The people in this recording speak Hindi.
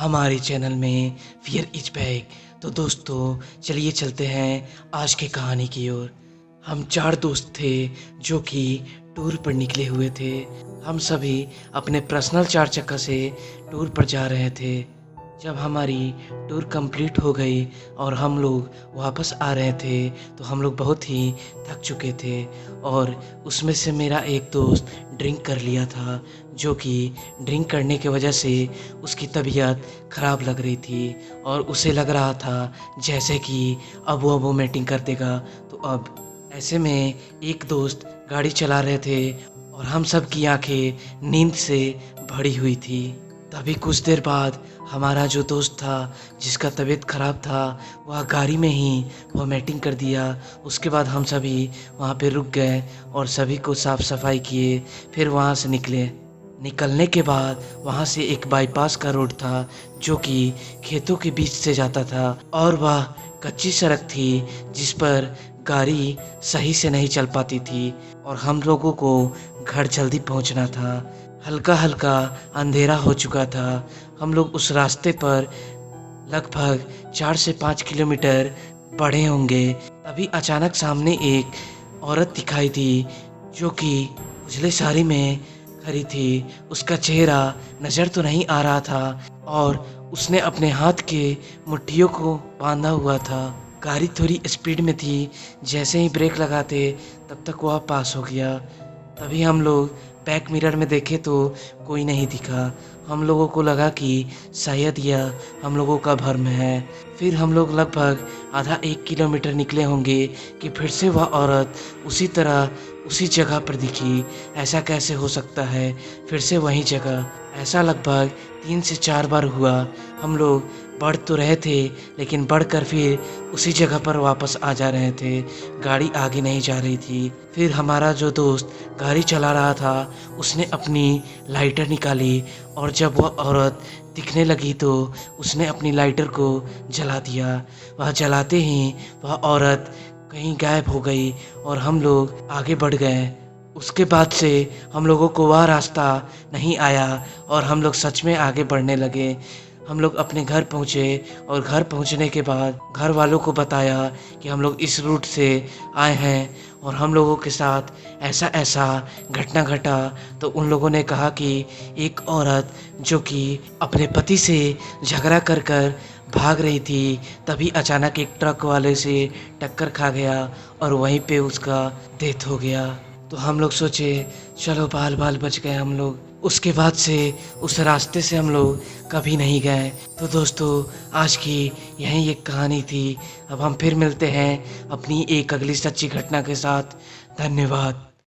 हमारे चैनल में फियर इज बैक। तो दोस्तों चलिए चलते हैं आज की कहानी की ओर। हम 4 दोस्त थे जो कि टूर पर निकले हुए थे। हम सभी अपने पर्सनल 4 चक्का से टूर पर जा रहे थे। जब हमारी टूर कंप्लीट हो गई और हम लोग वापस आ रहे थे तो हम लोग बहुत ही थक चुके थे और उसमें से मेरा एक दोस्त ड्रिंक कर लिया था, जो कि ड्रिंक करने की वजह से उसकी तबीयत ख़राब लग रही थी और उसे लग रहा था जैसे कि अब वो वोमिटिंग कर देगा। तो अब ऐसे में एक दोस्त गाड़ी चला रहे थे और हम सब की आंखें नींद से भरी हुई थी। तभी कुछ देर बाद हमारा जो दोस्त था जिसका तबीयत ख़राब था वह गाड़ी में ही वोमिटिंग कर दिया। उसके बाद हम सभी वहाँ पे रुक गए और सभी को साफ़ सफाई किए, फिर वहाँ से निकलने के बाद वहाँ से एक बाईपास का रोड था जो कि खेतों के बीच से जाता था और वह कच्ची सड़क थी जिस पर गाड़ी सही से नहीं चल पाती थी और हम लोगों को घर जल्दी पहुँचना था। हल्का हल्का अंधेरा हो चुका था। हम लोग उस रास्ते पर लगभग 4 से 5 किलोमीटर बढ़े होंगे, तभी अचानक सामने एक औरत दिखाई दी जो कि उजले साड़ी में खड़ी थी। उसका चेहरा नज़र तो नहीं आ रहा था और उसने अपने हाथ के मुट्ठियों को बांधा हुआ था। गाड़ी थोड़ी स्पीड में थी, जैसे ही ब्रेक लगाते तब तक वह पास हो गया। तभी हम लोग बैक मिरर में देखे तो कोई नहीं दिखा। हम लोगों को लगा कि शायद यह हम लोगों का भ्रम है। फिर हम लोग लगभग आधा 1 किलोमीटर निकले होंगे कि फिर से वह औरत उसी तरह उसी जगह पर दिखी। ऐसा कैसे हो सकता है, फिर से वही जगह? ऐसा लगभग 3 से 4 बार हुआ। हम लोग बढ़ तो रहे थे लेकिन बढ़कर फिर उसी जगह पर वापस आ जा रहे थे। गाड़ी आगे नहीं जा रही थी। फिर हमारा जो दोस्त गाड़ी चला रहा था उसने अपनी लाइटर निकाली और जब वह औरत दिखने लगी तो उसने अपनी लाइटर को जला दिया। वह जलाते ही वह औरत कहीं गायब हो गई और हम लोग आगे बढ़ गए। उसके बाद से हम लोगों को वह रास्ता नहीं आया और हम लोग सच में आगे बढ़ने लगे। हम लोग अपने घर पहुँचे और घर पहुँचने के बाद घर वालों को बताया कि हम लोग इस रूट से आए हैं और हम लोगों के साथ ऐसा ऐसा घटना घटा। तो उन लोगों ने कहा कि एक औरत जो कि अपने पति से झगड़ा कर कर भाग रही थी, तभी अचानक एक ट्रक वाले से टक्कर खा गया और वहीं पे उसका डेथ हो गया। तो हम लोग सोचे चलो बाल बाल बच गए हम लोग। उसके बाद से उस रास्ते से हम लोग कभी नहीं गए। तो दोस्तों आज की यही एक कहानी थी। अब हम फिर मिलते हैं अपनी एक अगली सच्ची घटना के साथ। धन्यवाद।